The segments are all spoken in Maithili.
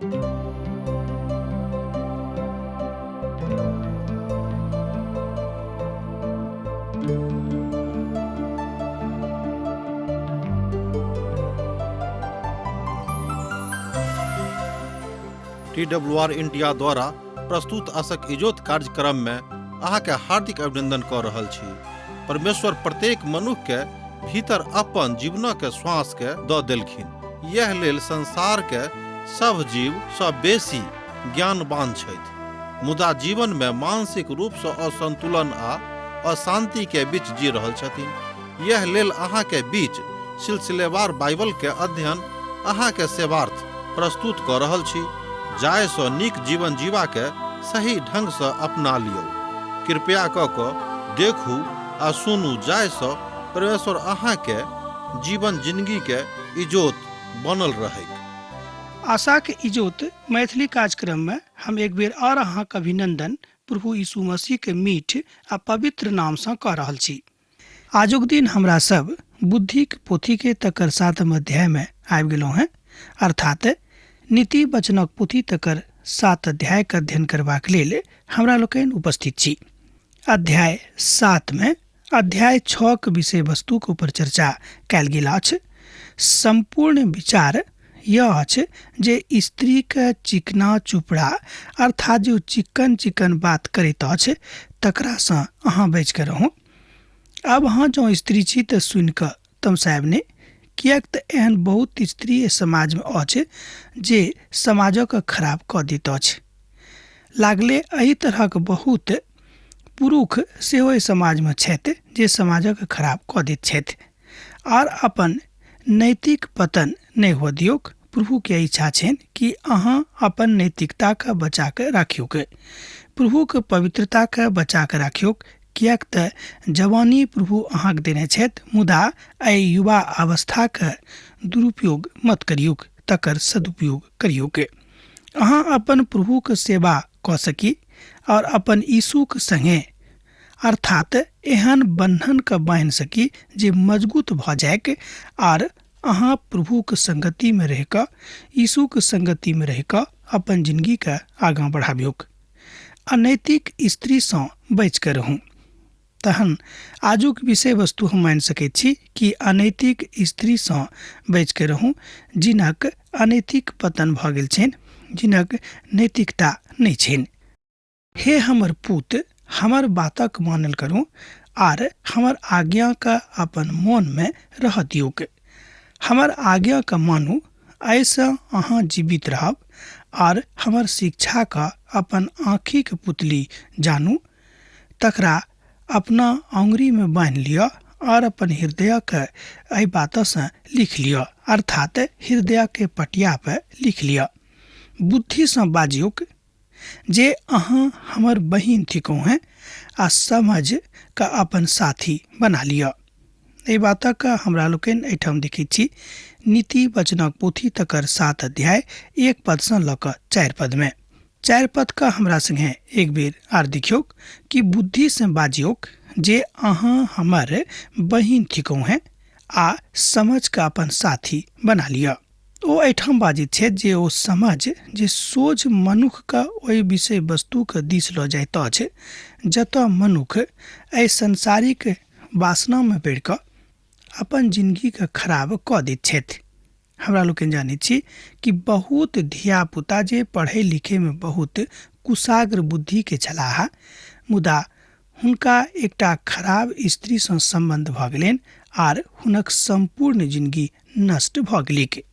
TWR इंडिया द्वारा प्रस्तुत आशक इजोत कार्यक्रम में अहाँ के हार्दिक अभिनंदन कर रहल छी। परमेश्वर प्रत्येक मनुष्य के भीतर अपन जीवन के श्वास के द देलखिन। यह लेल संसार के सब जीव सब बेसी ज्ञानवान छथि, मुदा जीवन में मानसिक रूप से असंतुलन आ अशांति के बीच जी रहल छथिन। यह लेल अहाँ के बीच सिलसिलेवार बाइबल के अध्ययन अहाँ के सेवार्थ प्रस्तुत कर रहल छी, जाय सँ नीक जीवन जीवा के सही ढंग से अपना लियो। कृपया क देखू आ सुनू, जाय सँ परमेश्वर अहाँ के जीवन जिंदगी के इजोत बनल रहे। आशा के इजोत मैथिली कार्यक्रम में हम एक बेर और अहाँ के अभिनंदन प्रभु यीशु मसीह के मीठ आ पवित्र नाम से कर रहल छी। आजुक दिन हमरा सब बुद्धि के पोथी के तकर 7 अध्याय में आबि गेलहुं हैं, अर्थात नीति वचनक पोथी तकर 7 अध्याय के अध्ययन करबाक लेल हमरा लोकनि उपस्थित छी। अध्याय 7 में अध्याय 6 के विषय वस्तु के ऊपर चर्चा कयल गेल अछि। संपूर्ण विचार यह अछि जे स्त्री के चिकना चुपड़ा अर्थात जो चिकन चिकन बात करैत अछि तकरा सँ अहाँ बच के रहू। अब अहाँ जो स्त्री छी तऽ सुनि कऽ तमसायब नहि, किएक तऽ एहन बहुत स्त्री समाज में अछि जे समाजक खराब कऽ दैत अछि। लागले एही तरहक बहुत पुरुष सेहो समाज में छथि जे समाजक खराब कऽ दैत छथि और अपन नैतिक पतन नहीं हो दियोक। प्रभु के इच्छा छनि कि अहाँ अपन नैतिकता के बचा के राखियोक, प्रभु के पवित्रता के बचा के राखियोक, किएक तऽ जवानी प्रभु अहाँके देने छथि, मुदा एहि युवा अवस्था के दुरुपयोग मत करियोक, तकर सदुपयोग करियोक। अहाँ अपन प्रभु के सेवा कऽ सकी और अपन यीशु के संगे अर्थात एहन बंधन के बांध सकी जे मजबूत भ जायक और अहाँ प्रभु के संगति में रह कऽ यीशु के संगति में रह कऽ अपन जिंदगी के आगाँ बढ़ाबियोक। अनैतिक स्त्री सँ बच के रहू। तहन आजुक विषय वस्तु हम मान सकैत छी कि अनैतिक स्त्री सँ बच के रहू, जिनक अनैतिक पतन भ गेल छनि, जिनक नैतिकता नहीं छनि। हे हमर पुत, हमर बातक मानल करू आर हमर आज्ञा का अपन मन में रह दियोक। हमर आज्ञा का मानू, ऐसे अहाँ जीवित रहब और हमर शिक्षा का अपन आँखी के पुतली जानू। तकरा अपना अंगुरी में बांध लिया और अपन हृदय के एहि बात से लिख लिया, अर्थात हृदय के पटिया पे लिख लिया। बुद्धि से बाजियोक जे अहाँ हमर बहिन थिको हैं आ समझ का अपन साथी बना लिया। एहि बात का हमरा लोकनि एहिठाम देखै छी नीति वचनक पोथी तकर 7 अध्याय 1 पद से लऽ कऽ 4 पद में। 4 पद का हमरा संगे एक बेर आर देखियोक कि बुद्धि से बाजियोक जे अहाँ हमर बहिन थिको हैं आ समझ का अपन साथी बना लिया। ओ एहिठाम बाजित छै जे ओ समझ जे सोझ मनुख का ओहि विषय वस्तु के दिस लऽ जाइत अछि जतऽ मनुख एहि संसारिक वासना में पड़ि कऽ अपन जिंदगी के खराब कऽ दैत छथि। हमरा लोकनि जानै छी कि बहुत धिया पुता जे पढ़े लिखे में बहुत कुशाग्र बुद्धि के छलाह, मुदा हुनका एकटा खराब स्त्री सँ संबंध भ गेलनि आर हुनक संपूर्ण जिंदगी नष्ट भ गेलिक।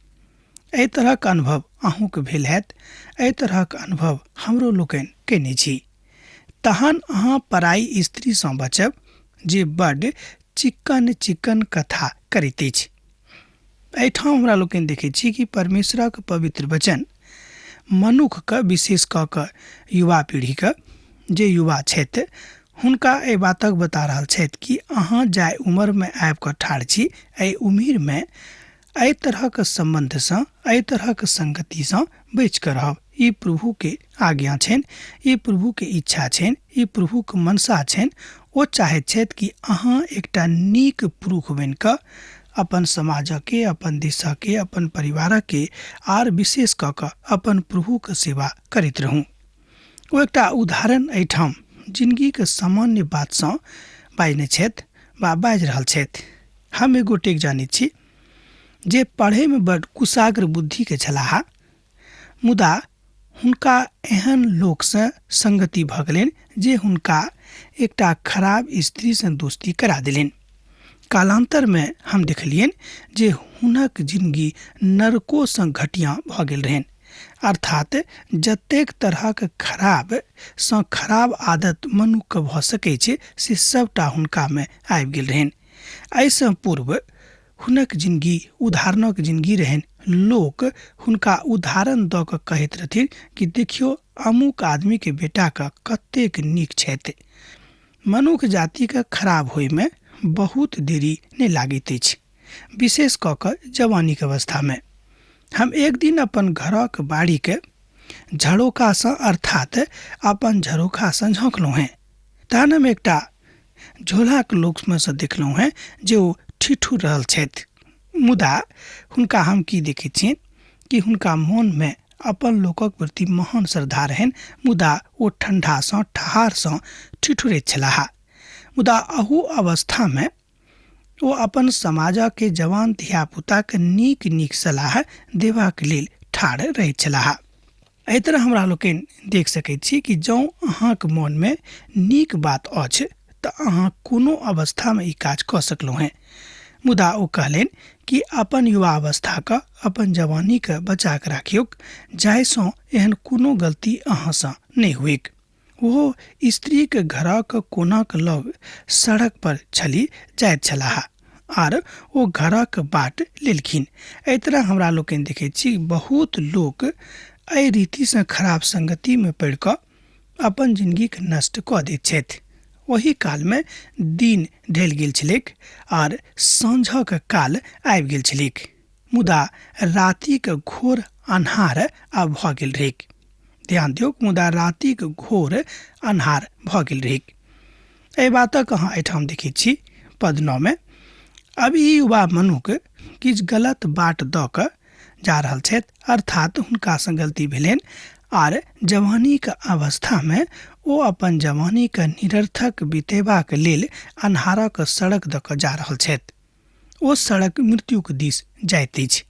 एहि तरहक अनुभव अहूँ के भेल हैत, एहि तरहक अनुभव हमरो लोकनि केने छी। तहन अहाँ पराई स्त्री सँ बचब जे बड चिक्कन चिक्कन कथा करैत अछि। एहिठाम हमरा लोकनि देखै छी कि परमेश्वरक पवित्र वचन मनुख के विशेष कऽ कऽ युवा पीढ़ी के जे युवा छथि हुनका एहि बातक बता रहल छथि कि अहाँ जाय उम्र में आबि कऽ ठाढ़ छी, एहि उम्र में एहि तरहक संबंध सँ एहि तरहक संगति सँ बचि कऽ रहब। ई प्रभु के आज्ञा छनि, ई प्रभु के इच्छा छनि, ई प्रभु के मनसा छनि। ओ चाहैत छथि कि अहाँ एकटा नीक पुरुष बनि कऽ अपन समाज के, अपन देश के, अपन परिवार के आर विशेष क के अपन प्रभु के सेवा करैत रहूं। ओ एकटा उदाहरण एहिठाम जिंदगी के सामान्य बात सँ बाजने छथि वा बाजि रहल छथि। हम एक गोटेक जानैत छी जे पढ़े में बड़ कुशाग्र बुद्धि के छलाह, मुदा हुनका एहन लोक से संगति भ गेलनि जे हुनका एकटा खराब स्त्री से दोस्ती करा देलनि। कालांतर में हम देखलियनि जे हुनक जिंदगी नरको से घटिया भ गेल रहनि, अर्थात जतेक तरहक खराब सँ खराब आदत मनुष्य के भ सकै छै से सबटा हुनका में आबि गेल रहनि। एहिसँ पूर्व हुनक जिंदगी उदाहरणक जिंदगी रहनि। लोक हुनका उदाहरण द के कहैत रहथिन कि देखियो अमुक आदमी के बेटा का कतेक नीक छथि। मनुष्य जाति के खराब होय में बहुत देरी नहीं लागैत अछि, विशेष क के जवानी के अवस्था में। हम एक दिन अपन घरक बाड़ी के झरोखा से अर्थात अपन झरोखा से झाँकलहुँ हैं। तहन हम एकटा झोला के लोक में से देखलहुँ हैं जे ओ ठिठुर रहल छथि, मुदा हुनका हम की देखैत छी कि हुनका मन में अपन लोकक प्रति महान श्रद्धा रहनि, मुदा ओ ठंडा सँ ठहार सँ ठिठुरैत छलाह। मुदा अहू अवस्था में ओ अपन समाज के जवान धिया पुता के नीक नीक सलाह देबाक लेल ठाढ़ रहैत छलाह। एहि तरह हमरा लोकनि देख सकैत छी कि जँ अहाँक मन में नीक बात अछि तऽ अहाँ कोनो अवस्था में ई काज कऽ सकलहुँ हैं। मुदा ओ कहलनि कि अपन युवा अवस्था का, अपन जवानी के बचा के राखियोक, जाहिसँ एहन कोनो गलती अहाँ सँ नहीं हुएक। वो स्त्री के घरक कोनाक लग सड़क पर छली जाइत छलाह आर ओ घरक बाट लेलखिन। एहि तरह हमरा लोकनि देखैत छी बहुत लोक एहि रीति से खराब संगति में पड़ि कऽ अपन जिंदगी के नष्ट कऽ दैत छथि। वही काल में दिन ढल गेल छलैक आर साँझक काल आबि गेल छलैक, मुदा राति के घोर अन्हार आब भऽ गेल रहैक। ध्यान दियौ, मुदा राति के घोर अन्हार भऽ गेल रहैक। एहि बातक अहाँ एहिठाम देखैत छी पद 9 में। अब ई युवा मनुष्य किछु गलत बाट दऽ कऽ जा रहल छथि, अर्थात हुनका सँ गलती भेलनि आर जवानी के अवस्था में ओ अपन जवानी के निरर्थक बितेबाक लेल अन्हारक सड़क दऽ कऽ जा रहल छथि। ओ सड़क मृत्यु के दिस जाइत अछि।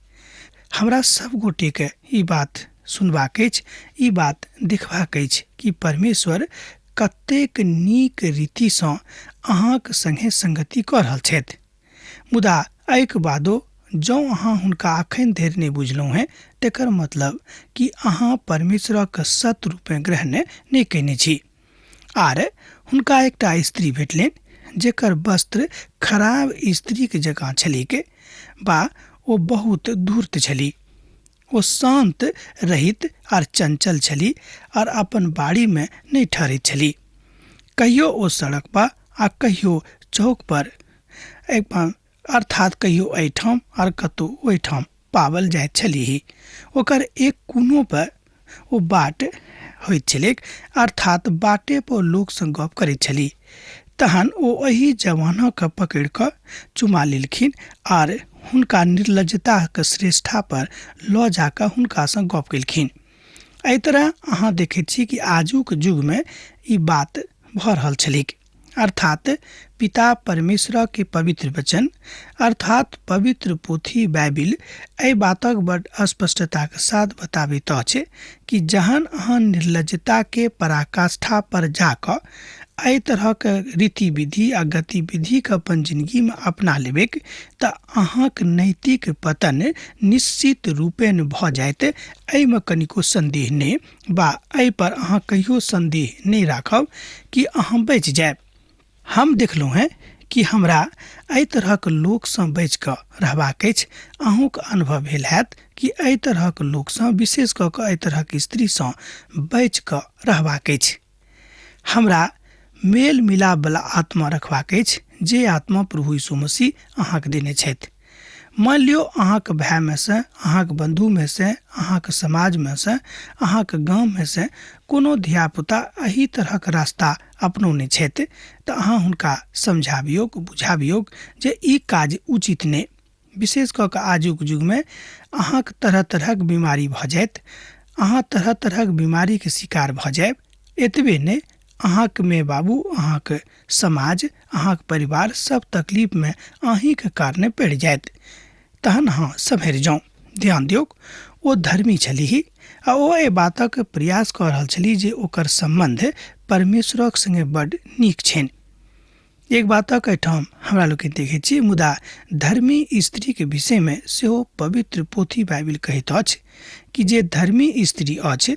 हमरा सब गोटे के ई बात सुनबाक अछि, ई बात देखबाक अछि कि परमेश्वर कतेक नीक रीति सँ अहाँक संगे संगति कऽ रहल छथि। मुदा एहिके बादो जँ अहाँ हुनका अखन धरि नहीं बुझलहुँ हैं, तेकर मतलब कि अहाँ परमेश्वरक सत रूपे ग्रहण नहीं कयने छी। आर हुनका एकटा स्त्री भेटलनि जेकर वस्त्र खराब स्त्री के जकाँ छलीक, बा ओ बहुत धूर्त छली। ओ शांत रहित आर चंचल छली और अपन बाड़ी में नहीं ठहरैत छली। कहियो ओ सड़क पर आ कहियो चौक पर, अर्थात कहियो एहिठाम और कतौ ओहिठाम पावल जाइत छलीह। ओकर एक कोनो पर ओ बाट होइत छलैक, अर्थात बाटे पर लोक सँ गप करैत छली। तहन ओ एहि जवानक पकड़ि कऽ चुमा लेलखिन आर हुनका निर्लज्जता के श्रेष्ठा पर लऽ जाकऽ हुनका सँ गप केलखिन। एहि तरह अहाँ देखैत छी कि आजुक युग में ई बात भऽ रहल छलैक, अर्थात पिता परमेश्वर के पवित्र वचन अर्थात पवित्र पोथी बाइबिल एहि बातक बड़ स्पष्टता के साथ बताबैत अछि कि जहन अहाँ निर्लज्जता के पराकाष्ठा पर जाकऽ एहि तरह के रीति विधि आ गतिविधि के अपन जिंदगी में अपना लेबेक तऽ अहाँक नैतिक पतन निश्चित रूपेण भऽ जायत। एहि में कनिको संदेह नहीं, बा एहि पर अहाँ कहियो संदेह नहीं राखब कि अहाँ बचि जायब। हम देखलहुँ हैं कि हमरा एहि तरहक लोक सँ बचि कऽ रहबाक अछि। अहूँक अनुभव भेल हैत कि एहि तरहक लोक सँ, विशेष कऽ कऽ एहि तरहक स्त्री सँ बचि कऽ रहबाक अछि। हमरा मेल मिलाप वाला आत्मा रखबाक अछि, जे आत्मा प्रभु यीशु मसीह अहाँके देने छथि। मान लियो अहाँके भाई में से, अहाँके बंधु में से, अहाँके समाज में से, अहाँके गांव में से कोनो धिया पुता एही तरहक रास्ता अपनौने छथि तऽ अहाँ हुनका समझाबियौ, बुझाबियौ जे ई काज उचित नहि। विशेष कऽ कऽ आजुक युगमे अहाँक तरह तरहक बीमारी भऽ जायत, अहाँ तरह तरहक बीमारीके शिकार भऽ जायब। एतबे नहि, अहाँक माय बाबू, अहाँक समाज, अहाँक परिवार सब तकलीफमे अहींके कारणे पड़ि जायत। तहन अहाँ सम्हरि जाउ। ध्यान दियौ, ओ धर्मी छलीह आ ओ एहि बातक प्रयास कऽ रहल छलीह जे ओकर सम्बन्ध परमेश्वरक संगे बड्ड नीक छनि। एक बातक एहिठाम हमरा लोग देखैत छी, मुदा धर्मी स्त्रीके विषयमे सेहो पवित्र पोथी बाइबिल कहैत अछि कि जे धर्मी स्त्री अछि,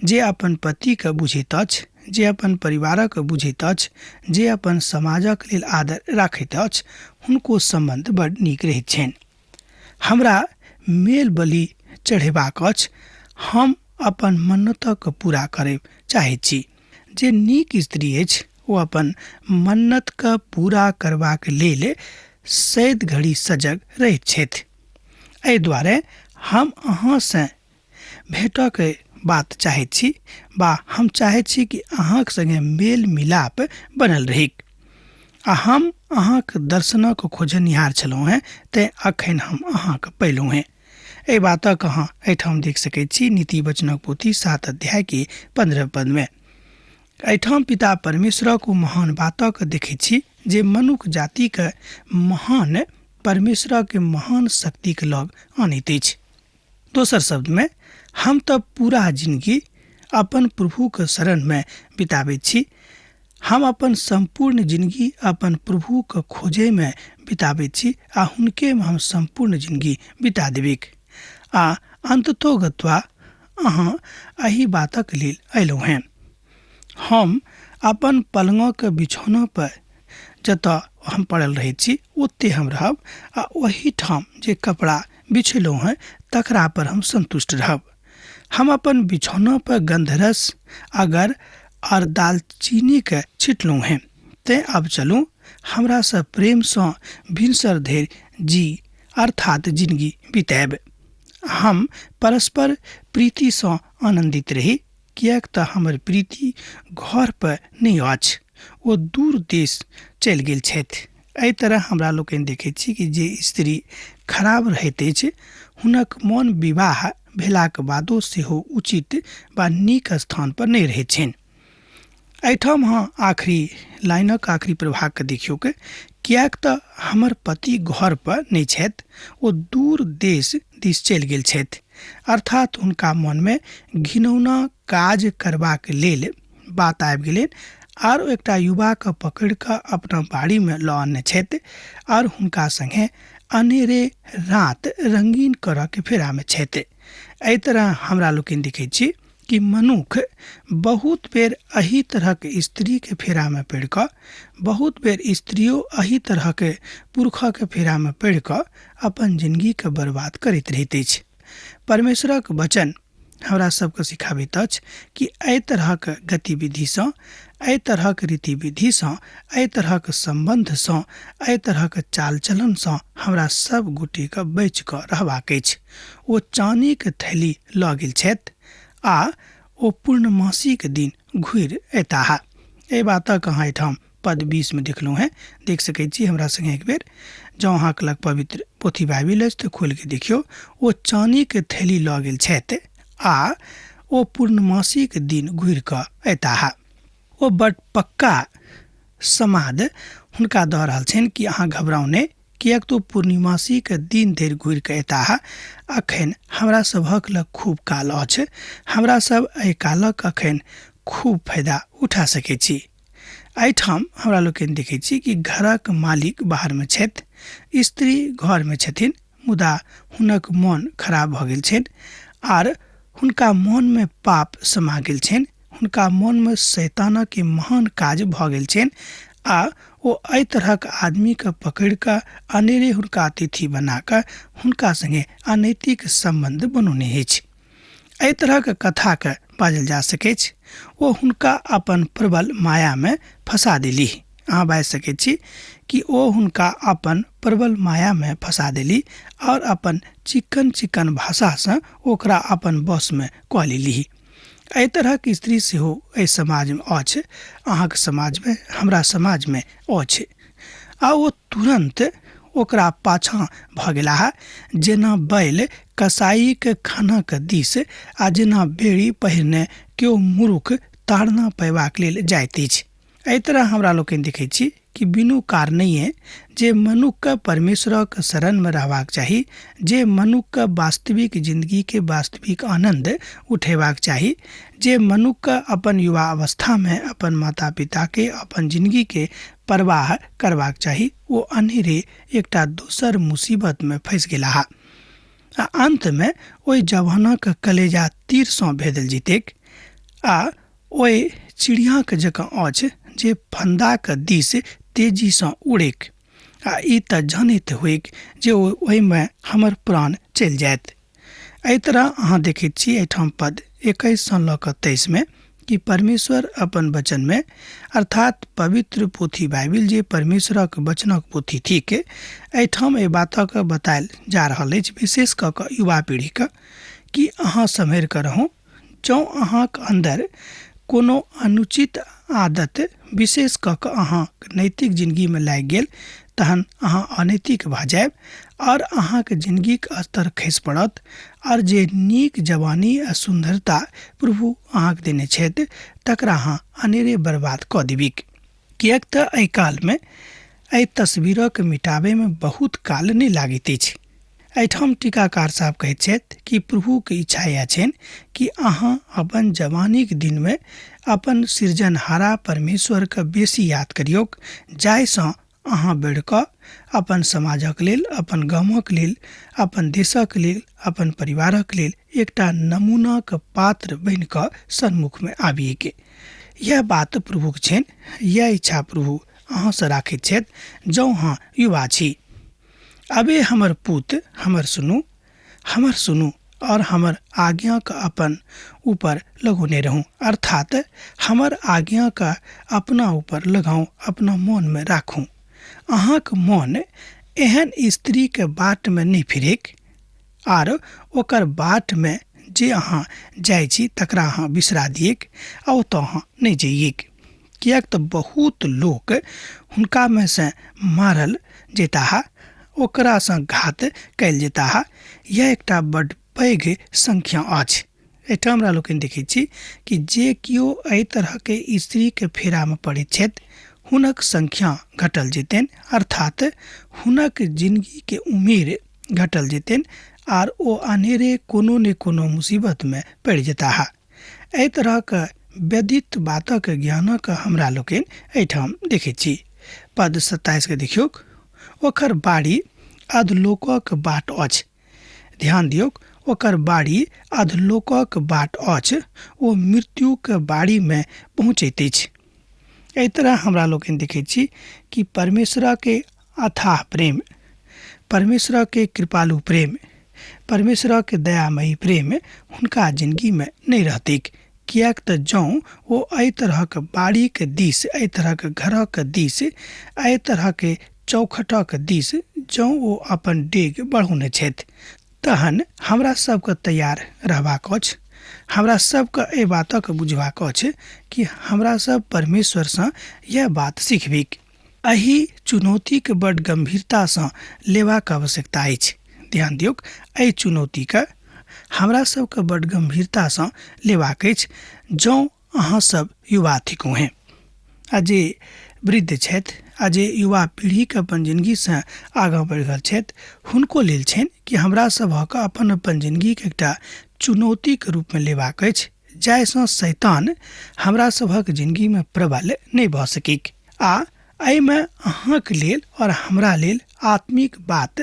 जे अपन पतिके बुझैत अछि, जे अपन परिवारक बुझैत अछि, जे अपन समाजक लेल आदर राखैत अछि, हुनको सम्बन्ध बड्ड नीक रहैत छनि। हमरा मेल बलि चढ़ेबाक अछि, हम अपन मन्नतक पूरा करय चाहैत छी। जे नीक स्त्री अछि ओ अपन मन्नतके पूरा करबाक लेल सैद घड़ी सजग रहैत छथि। एहि दुआरे हम अहाँसँ भेटक बात चाहैत छी, बा हम चाहैत छी कि अहाँक संगे मेल मिलाप बनल रहिक। आ हम अहाँक दर्शनक खोजनिहार छलहुँ हेँ, तैँ अखन हम अहाँके पयलहुँ हेँ। एहि बातक अहाँ एहिठाम देख सकैत छी नीति वचनक पोथी 7 अध्यायके 15 पदमे। एहिठाम पिता परमेश्वरक ओ महान बातक देखैत छी जे मनुष्य जातिके महान परमेश्वरके महान शक्तिके लग आनैत अछि। दोसर शब्दमे, हम तऽ पूरा जिंदगी अपन प्रभुके शरणमे बिताबैत छी। हम अपन संपूर्ण जिंदगी अपन प्रभुके खोजैमे बिताबैत छी आ हुनकेमे हम संपूर्ण जिंदगी बिता देबिक। आ अंततोगत्वा अहाँ एहि बातक लेल अयलहुँ हेँ। हम अपन पलंगक बिछौना पर जतऽ हम पड़ल रहैत छी ओते हम रहब, आ ओही ठाम जे कपड़ा बिछेलहुँ हेँ तकरा पर हम संतुष्ट रहब। हम अपन बिछौना पर गंधरस, अगर और दालचीनीके छिटलहुँ हेँ। तैँ अब चलू, हमरासँ प्रेमसँ भिनसर धरि जी अर्थात जिंदगी बिताएब। हम परस्पर प्रीतिसँ आनन्दित रही, किएक तऽ हमर प्रीति घर पर नहि अछि, ओ दूर देश चलि गेल छथि। एहि तरह हमरा लोकनि देखैत छी कि जे स्त्री खराब रहैत अछि, हुनक मोन विवाह भेलाक बादो सेहो उचित वा नीक स्थान पर नहि रहैत छनि। एहिठाम अहाँ आखिरी लाइनक आखिरी प्रभागके देखियौ के, किएक तऽ हमर पति घर पर नहि छथि, ओ दूर देश दिस चलि गेल छथि। अर्थात हुनका मनमे घिनौना काज करबाक लेल बात आबि गेलनि, आर एकटा युवाके पकड़ि कऽ अपना बाड़ीमे लऽ आनने छथि और हुनका संगे अनेरे रात रंगीन करऽके फेरामे छथि। एहि तरह हमरा लोकनि देखैत छी कि मनुख बहुत बेर एही तरहक स्त्रीके फेरामे पड़ि कऽ, बहुत बेर स्त्रियो एही तरहके पुरुषके फेरामे पड़ि कऽ अपन जिंदगीके बर्बाद करैत रहैत अछि। परमेश्वरक वचन हमरा सबके सिखाबैत अछि कि एहि तरहक गतिविधिसँ, एहि तरहक रीतिविधिसँ, एहि तरहक सम्बन्धसँ, एहि तरहक चाल चलनसँ हमरा सब गोटेके बचि कऽ रहबाक अछि। ओ चानीके थैली लऽ गेल छथि आ ओ पूर्णमासीके दिन घुरि अयताह। एहि बातक अहाँ एहिठाम पद 20 में देखलहुँ हैं, देख सकैत छी हमरा संगे एक बेर। जँ अहाँके लग पवित्र पोथी बाइबिल अछि तऽ खोलि कऽ देखियौ। ओ चानीके थैली लऽ गेल छथि आ ओ पूर्णमासीके दिन घुरि कऽ अयताह। ओ बड़ पक्का समाद हुनका दऽ रहल छनि कि अहाँ घबराउ नहि, किएक तो पूर्णिमासीके दिन धरि घुरि कऽ अयताह। अखन हमरा सभक लग खूब काल अछि, हमरा सब एहि कालक अखन खूब फायदा उठा सकैत छी। एहिठाम हमरा लोकनि देखैत छी कि घरक मालिक बाहरमे छथि, स्त्री घरमे छथिन, मुदा हुनक मोन खराब भऽ गेल छनि आर हुनका मोनमे पाप समा गेल छनि, हुनका मोनमे शैतानके महान काज भऽ गेल छनि आ ओ एहि तरहक आदमीके पकड़ि कऽ अनेरे हुनका अतिथि बना कऽ हुनका संगे अनैतिक सम्बन्ध बनौने अछि। एहि तरहक कथाके बाजल जा सकैत छै। ओ हुनका अपन प्रबल मायामे फंसा देलीह। अहाँ बाजि सकैत छी कि ओ हुनका अपन प्रबल मायामे फंसा देली और अपन चिक्कन चिक्कन भाषासँ ओकरा अपन बसमे कऽ लेलीह। एहि तरहक स्त्री सेहो एहि समाजमे अछि, अहाँके समाजमे, हमरा समाजमे अछि। आ ओ तुरंत ओकरा पाछाँ भऽ गेलाह, जेना बैल कसाईक खानाक दिस आ जेना बेड़ी पहिरने केओ मूर्ख ताड़ना पयबाक लेल जाइत अछि। एहि तरह हमरा लोकनि देखैत छी कि बिनु कारणे जे मनुक्ख परमेश्वरक शरणमे रहबाक चाही, जे मनुक्ख वास्तविक जिंदगी के वास्तविक आनंद उठेबाक चाही, जे मनुक्ख अपन युवा अवस्था में अपन माता पिता के अपन जिंदगी के परवाह करबाक चाही, वो अनेरे एकटा दोसर मुसीबत में फंस गेलाह। आ अंत में ओहि जवानक कलेजा तीर सँ भेदल जीतेक आ ओहि चिड़ियाक जकाँ अछि जे फंदाक दिस तेजी सँ उड़ेक आ ई तऽ जानैत होइक जे ओहिमे हमर प्राण चलि जायत। एहि तरह अहाँ देखैत छी एहिठाम पद 21 सँ लऽ कऽ 23 में कि परमेश्वर अपन वचन में अर्थात पवित्र पोथी बाइबिल जे परमेश्वरक वचनक पोथी थिक, एहिठाम एहि बातक बतायल जा रहल अछि, विशेष कऽ कऽ युवा पीढ़ीके कि अहाँ सम्हरि कऽ रहू। जँ अहाँक अन्दर कोनो अनुचित आदत विशेष कऽ कऽ अहाँ नैतिक जिंदगीमे लागि गेल तहन अहाँ अनैतिक भऽ जायब और अहाँके जिंदगीक स्तर खसि पड़त और जे नीक जवानी आ सुंदरता प्रभु अहाँके देने छथि तकरा अहाँ अनेरे बर्बाद कऽ देबिक। किएक तऽ एहि कालमे एहि तस्वीरक मिटाबैमे बहुत काल नहि लागैत अछि। एहिठाम टीकाकार साहब कहैत छथि कि प्रभुके इच्छा यह छनि कि अहाँ अपन जवानीक दिनमे अपन सृजनहारा परमेश्वरके बेसी याद करियौक, जाहिसँ अहाँ बढ़ि कऽ अपन समाजक लेल, अपन गामक लेल, अपन देशक लेल, अपन परिवारक लेल एकटा नमूनाक पात्र बनि कऽ सन्मुखमे आबिएके। यह बात प्रभुक छनि, यह इच्छा प्रभु अहाँसँ राखैत छथि जँ अहाँ युवा छी। अबे हमर पुत हमर सुनू और हमर आज्ञा का अपन ऊपर लगौने रहूं, अर्थात हमर आज्ञा का अपना ऊपर लगाऊं, अपना मन में राखूं। अहाँक मन एहन स्त्री के बाट में नहीं फिरेक आर ओकर बाट में जे अहाँ जाइ छी तकरा अहाँ बिसरा दिएक आ ओतऽ अहाँ नहीं जाइएक। किएक तऽ बहुत लोग हुनका में से मारल जेताह, ओकरा सँ घात कैल जेताह। यह एकटा बड़ पैघ संख्या अछि। एहिठाम हमरा लोकनि देखैत छी कि जे किओ एहि तरहके स्त्रीके फेरामे पड़ैत छथि हुनक संख्या घटल जेतनि, अर्थात हुनक जिंदगीके उम्र घटल जेतनि आर ओ अनेरे कोनो ने कोनो मुसीबत में पड़ि जेताह। एहि तरहके व्यदित बातक ज्ञानक हमरा लोकनि एहिठाम देखैत छी। पद 27 के देखियौ, ओकर बाड़ी अधलोकक बाट अछि। ध्यान दियौक, ओकर बाड़ी अधलोकक बाट अछि, ओ मृत्युक बाड़ी में पहुँचैत अछि। एहि तरह हमरा लोकनि देखैत छी कि परमेश्वर के अथाह प्रेम, परमेश्वर के कृपालु प्रेम, परमेश्वर के दयामयी प्रेम हुनका जिंदगी में नहीं रहतैक। किएक तऽ जँ ओ एहि तरहक बाड़ीके दिस, एहि तरहक घरक दिस, एहि तरहके चौखटक दिस जँ ओ अपन डेग बढ़ौने छथि तहन हमरा सबके तैयार रहबाक अछि। हमरा सबके एहि बातक बुझबाक अछि कि हमरा सब परमेश्वर सँ यह बात सीखबिक। एहि चुनौतीके बड़ गंभीरता सँ लेबाक आवश्यकता अछि। ध्यान दियौक, एहि चुनौतीके हमरा सबके बड़ गंभीरता सँ लेबाक अछि जँ अहाँ सब युवा थिकहुँ हैं। आ जे वृद्ध छथि आ जे युवा पीढ़ीके अपन जिंदगी से आगाँ बढ़ि रहल छथि हुनको लेल छनि कि हमरा सभक अपन अपन जिंदगीके एकटा चुनौतीके रूपमे लेबाक अछि, जाहिसँ शैतान हमरा सभक जिंदगीमे प्रबल नहि भऽ सकैक। आ एहिमे अहाँक लेल और हमरा लेल आत्मिक बात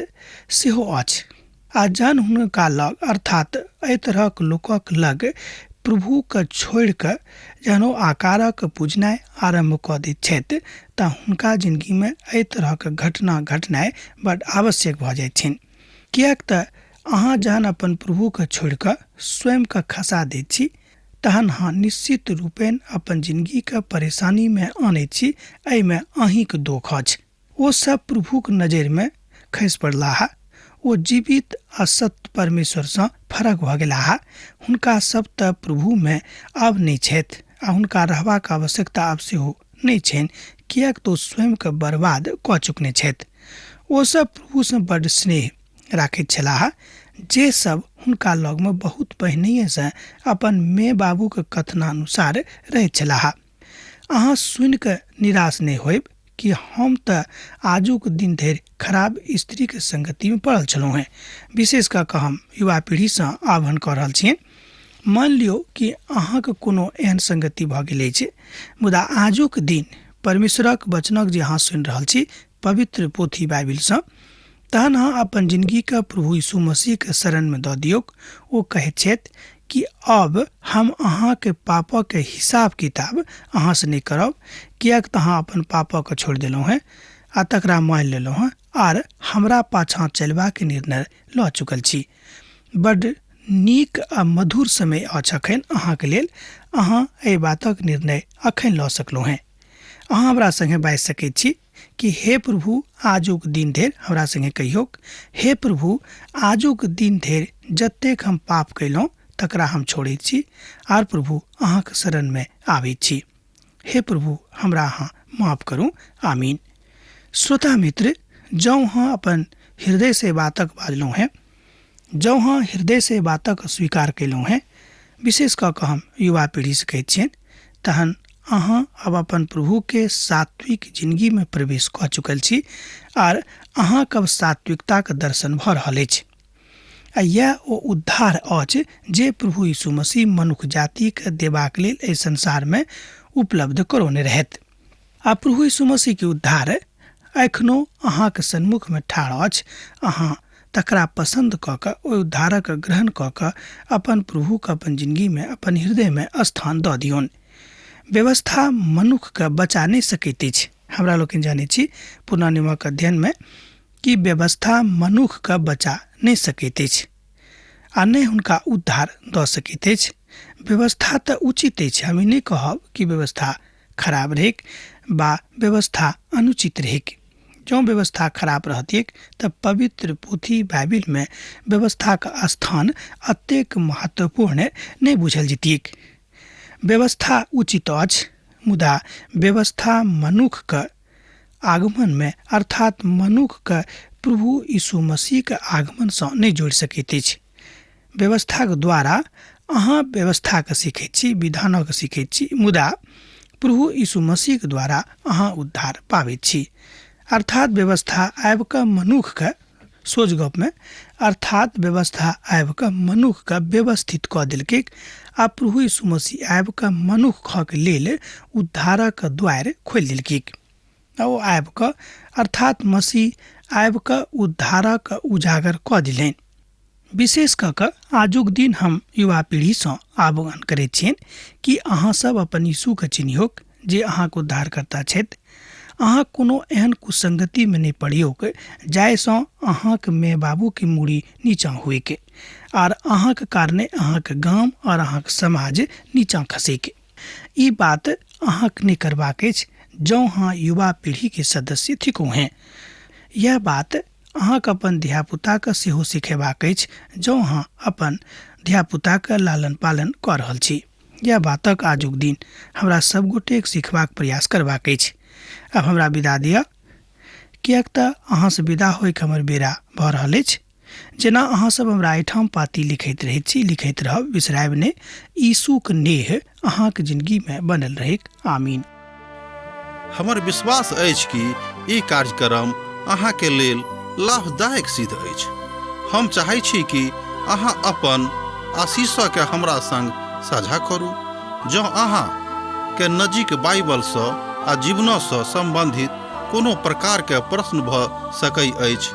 सेहो अछि। आ जहन हुनका लग, अर्थात एहि तरहक लोकक लग प्रभुके छोड़ि कऽ जहन ओ आकारक पूजनाइ आरम्भ कऽ दैत छथि तऽ हुनका जिंदगीमे एहि तरहक घटना घटनाइ बड्ड आवश्यक भऽ जाइत छनि। किएक तऽ अहाँ जहन अपन प्रभुके छोड़ि कऽ स्वयंके खसा दैत छी तहन अहाँ निश्चित रूपेण अपन जिंदगीके परेशानीमे आनैत छी। एहिमे अहींके दोष अछि। ओ सब प्रभुक नजरिमे खसि पड़लाह, ओ जीवित आ सत्य परमेश्वर सँ फरक भऽ गेलाह। हुनका सब तऽ प्रभुमे आब नहि छथि आ हुनका रहबाक आवश्यकता आब सेहो नहि छनि, किएक तऽ ओ स्वयंके बर्बाद कऽ चुकने छथि। ओ सब प्रभु से बड़ स्नेह राखैत छलाह, जे सब हुनका लग में बहुत पहिनहिए से अपन माय बाबू के कथनानुसार रहैत छलाह। अहाँ सुनि कऽ निराश नहि होयब कि हम तऽ आजुक दिन धरि खराब स्त्री के संगति में पड़ल छलहुँ हैं। विशेष कऽ कऽ हम युवा पीढ़ी से आह्वान कऽ रहल छियनि, मान लियौ कि अहाँके कोनो एहन संगति भऽ गेल अछि, मुदा आजुक दिन परमेश्वरक वचनक जे अहाँ सुनि रहल छी पवित्र पोथी बाइबिल से, तहन अहाँ अपन जिंदगी के प्रभु यीशु मसीह के शरण में दऽ दियौक। ओ कहैत छथि कि अब हम अहाँ के पापक के हिसाब किताब अहाँ से नहीं करब, कियाक तऽ अहाँ अपन पापक के छोड़ देलहुँ हैं आ तकरा मान लेलहुँ हैं आर हमरा पाछाँ चलबा के निर्णय लऽ चुकल छी। बड्ड नीक आ मधुर समय अछि अखन अहाँके लेल, अहाँ एहि बातक निर्णय अखन लऽ सकलहुँ हैं। अहाँ हमरा संगे बाजि सकैत छी कि हे प्रभु आजुक दिन धरि हमरा संगे कहियौक, हे प्रभु आजुक दिन धरि जतेक हम पाप कयलहुँ तकरा हम छोड़ैत छी आर प्रभु अहाँके शरण में आबैत छी। हे प्रभु हमरा अहाँ माफ करू, आमीन। श्रोता मित्र, जँ अहाँ अपन हृदय से बातक बाजलहुँ हैं, जँ अहाँ हृदय से बातक स्वीकार कयलहुँ हैं, विशेष कऽ कऽ हम युवा पीढ़ी से कहैत छियनि, तहन अहाँ अब अपन प्रभु के सात्विक जिंदगी में प्रवेश कऽ चुकल छी आर अहाँके अब सात्विकता के दर्शन भऽ रहल अछि। आ यह ओ उद्धार अछि जे प्रभु यीशु मसीह मनुष्य जाति के देबाक लेल एहि संसार में उपलब्ध करौने रहथि। आ प्रभु यीशु मसीह के उद्धार एखनो अहाँके सन्मुख में ठाढ़ अछि। अहाँ तकरा पसंद कऽ कऽ ओहि उद्धारक ग्रहण कऽ कऽ अपन प्रभु के अपन जिंदगी में अपन हृदय में स्थान दऽ दियौन। व्यवस्था मनुष्य के बचा नहीं सकैत अछि। हमरा लोकनि जानै छी पुराना नियमक अध्ययन में कि व्यवस्था मनुष्य के बचा नहीं सकैत अछि आ नहीं हुनका उद्धार दऽ सकैत अछि। व्यवस्था तऽ उचित अछि, हम ई नहीं कहब कि व्यवस्था खराब रहेक बा व्यवस्था अनुचित रहेक। जँ व्यवस्था खराब रहतियक तऽ पवित्र पोथी बाइबिल में व्यवस्था का स्थान अतेक महत्वपूर्ण नहीं बुझल जतियक। व्यवस्था उचित अछि, मुदा व्यवस्था मनुष्य के आगमन में अर्थात मनुष्य के प्रभु यीशु मसीह के आगमन से नहीं जोड़ सकैत अछि। व्यवस्था के द्वारा अहाँ व्यवस्था के सीखैत छी, विधानों के सीखैत छी, मुदा प्रभु यीशु मसीह के द्वारा अहाँ उद्धार पाबैत छी। अर्थात व्यवस्था आबि कऽ मनुष्य के सोझ गप में अर्थात व्यवस्था आबि कऽ मनुष्य के व्यवस्थित कऽ देलकै आ प्रभु यीशु मसीह आबि कऽ मनुष्य के लेल उद्धारक द्वार खोलि देलकै। ओ आबि कऽ अर्थात मसीह आबि कऽ उद्धारक उजागर कऽ दिलनि। विशेष कऽ कऽ आजुक दिन हम युवा पीढ़ी सँ आह्वान करैत छियनि कि अहाँ सब अपन यीशु के चिन्हियौक जे अहाँके उद्धारकर्ता छथि। अहाँ कोनो एहन कुसंगति में नहीं पड़ियौक जाहिसँ अहाँके माय बाबू के मूड़ी नीचाँ हुएके आर अहाँके कारणे अहाँके गांव और अहाँके समाज नीचाँ खसेके। ई बात अहाँके नहीं करबाक अछि जँ अहाँ युवा पीढ़ी के सदस्य थिको हैं। यह बात अहाँके अपन धियापुता के सेहो सिखेबाक अछि जँ अहाँ अपन धियापुता के लालन पालन कऽ रहल छी। यह बातक आजुक दिन हमरा सब गोटे सिखबाक प्रयास करबाक अछि। अब हमरा विदा दिअ, कियाक तऽ अहाँ से विदा होइके हमर बेरा भऽ रहल अछि। जेना अहाँ सब हमरा एहिठाम पाती लिखैत रहैत छी, लिखैत रहब, बिसरायब नहि। यीशुक नेह अहाँके जिंदगी में बनल रहेक, आमीन। हमर विश्वास अछि कि ई कार्यक्रम अहाँके लेल लाभदायक सिद्ध अछि। हम चाहै छी कि अहाँ अपन आशीषके हमरा संग साझा करू। जँ अहाँ के नजीक बाइबल सँ आ जीवन सँ संबंधित कोनो प्रकार के प्रश्न भऽ सकै अछि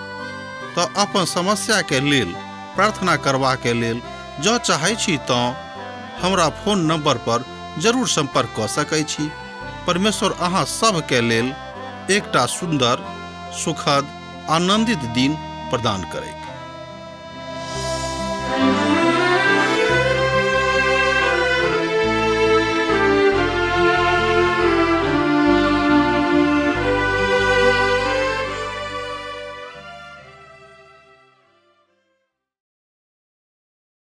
तऽ अपन समस्या के लेल प्रार्थना करबा के लेल जँ चाहै छी तऽ हमरा फोन नंबर पर जरूर संपर्क कऽ सकै छी। परमेश्वर अहाँ सब के लेल एकटा सुंदर, सुखद, आनंदित दिन प्रदान करै।